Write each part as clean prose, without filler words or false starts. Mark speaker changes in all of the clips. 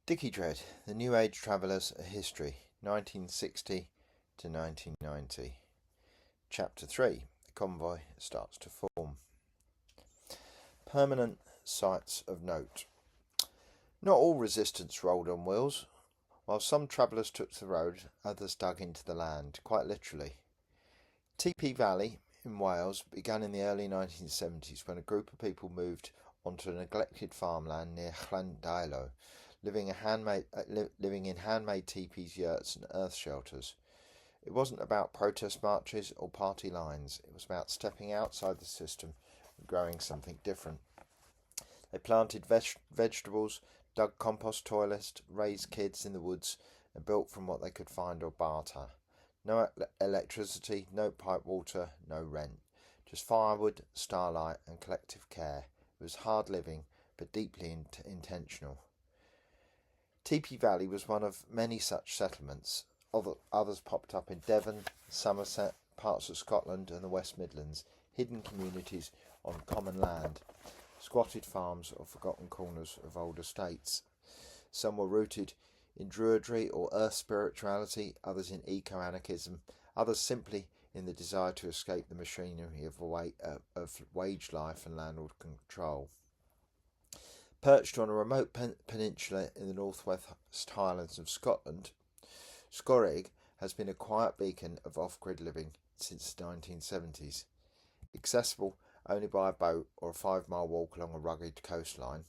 Speaker 1: Dickie Dread, The New Age Travellers, A History, 1960 to 1990. Chapter 3, The Convoy Starts to Form. Permanent Sites of Note. Not all resistance rolled on wheels. While some travellers took to the road, others dug into the land, quite literally. Teepee Valley in Wales began in the early 1970s when a group of people moved onto a neglected farmland near Llandailo, living in handmade teepees, yurts and earth shelters. It wasn't about protest marches or party lines. It was about stepping outside the system and growing something different. They planted vegetables, dug compost toilets, raised kids in the woods, and built from what they could find or barter. No electricity, no pipe water, no rent. Just firewood, starlight and collective care. It was hard living, but deeply intentional. Teepee Valley was one of many such settlements. Others popped up in Devon, Somerset, parts of Scotland and the West Midlands, hidden communities on common land, squatted farms or forgotten corners of old estates. Some were rooted in druidry or earth spirituality, others in eco-anarchism, others simply in the desire to escape the machinery of wage life and landlord control. Perched on a remote peninsula in the northwest highlands of Scotland, Scorig has been a quiet beacon of off-grid living since the 1970s. Accessible only by a boat or a 5-mile walk along a rugged coastline,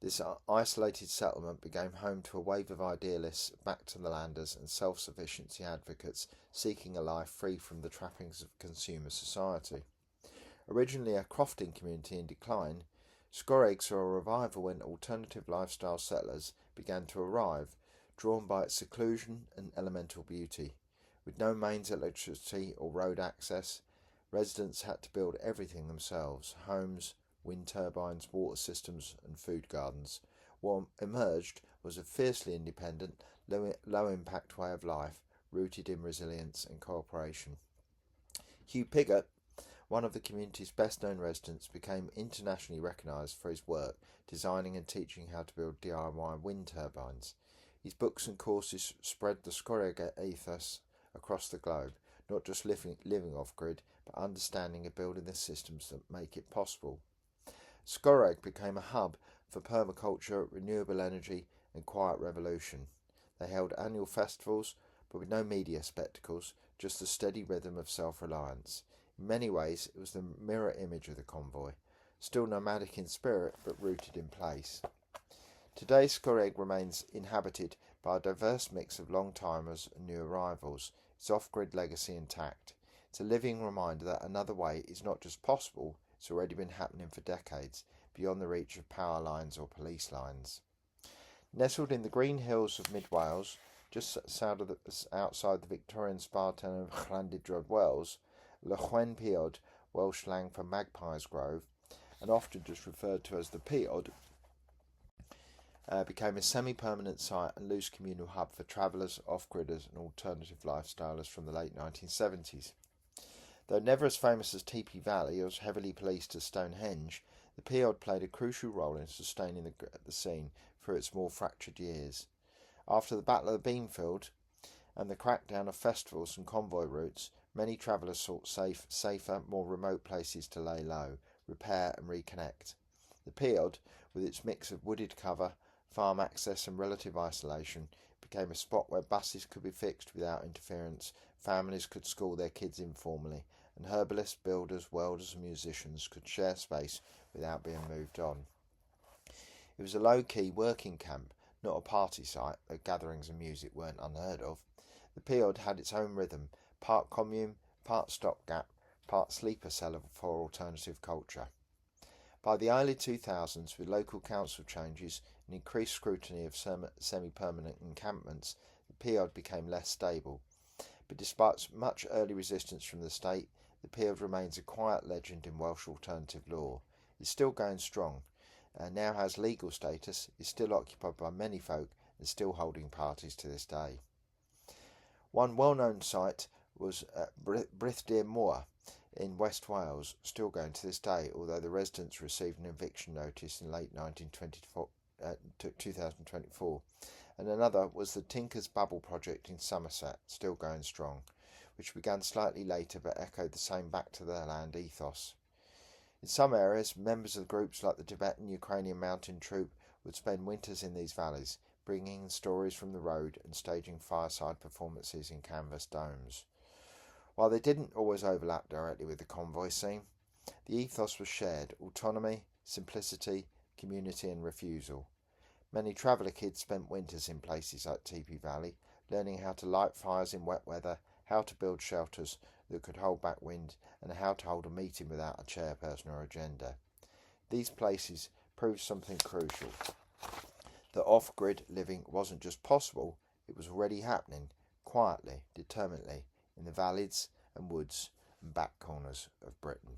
Speaker 1: this isolated settlement became home to a wave of idealists, back to the landers and self-sufficiency advocates seeking a life free from the trappings of consumer society. Originally a crofting community in decline, Scorig saw a revival when alternative lifestyle settlers began to arrive, drawn by its seclusion and elemental beauty. With no mains electricity or road access, residents had to build everything themselves: homes, wind turbines, water systems and food gardens. What emerged was a fiercely independent, low-impact way of life, rooted in resilience and cooperation. Hugh Piggott, one of the community's best-known residents, became internationally recognised for his work designing and teaching how to build DIY wind turbines. His books and courses spread the Scorig ethos across the globe, not just living off-grid, but understanding and building the systems that make it possible. Scorig became a hub for permaculture, renewable energy and quiet revolution. They held annual festivals, but with no media spectacles, just the steady rhythm of self-reliance. In many ways, it was the mirror image of the Convoy, still nomadic in spirit, but rooted in place. Today, Scorig remains inhabited by a diverse mix of long-timers and new arrivals, its off-grid legacy intact. It's a living reminder that another way is not just possible, it's already been happening for decades, beyond the reach of power lines or police lines. Nestled in the green hills of mid-Wales, just outside the Victorian spa town of Llandudrod, Wales, Llwen Piod, Welsh slang for Magpie's Grove, and often just referred to as the Piod, became a semi-permanent site and loose communal hub for travellers, off-gridders and alternative lifestylers from the late 1970s. Though never as famous as Teepee Valley or as heavily policed as Stonehenge, the Piod played a crucial role in sustaining the scene through its more fractured years. After the Battle of the Beanfield and the crackdown of festivals and convoy routes, many travellers sought safer, more remote places to lay low, repair and reconnect. The Piod, with its mix of wooded cover, farm access and relative isolation, became a spot where buses could be fixed without interference, families could school their kids informally, and herbalists, builders, welders and musicians could share space without being moved on. It was a low-key working camp, not a party site, though gatherings and music weren't unheard of. The Piod had its own rhythm, part commune, part stopgap, part sleeper cell for alternative culture. By the early 2000s, with local council changes and increased scrutiny of semi-permanent encampments, the Piod became less stable. But despite much early resistance from the state, the Piod remains a quiet legend in Welsh alternative law. It's still going strong, and now has legal status, is still occupied by many folk and still holding parties to this day. One well-known site was Brythdir Moor in West Wales, still going to this day, although the residents received an eviction notice in late 1924 took 2024, and another was the Tinker's Bubble project in Somerset, still going strong, which began slightly later but echoed the same back to the land ethos. In some areas, members of groups like the Tibetan Ukrainian Mountain Troop would spend winters in these valleys, bringing in stories from the road and staging fireside performances in canvas domes. While they didn't always overlap directly with the convoy scene, the ethos was shared: autonomy, simplicity, community and refusal. Many traveller kids spent winters in places like Teepee Valley, learning how to light fires in wet weather, how to build shelters that could hold back wind, and how to hold a meeting without a chairperson or agenda. These places proved something crucial: that off-grid living wasn't just possible, it was already happening, quietly, determinedly, in the valleys and woods and back corners of Britain.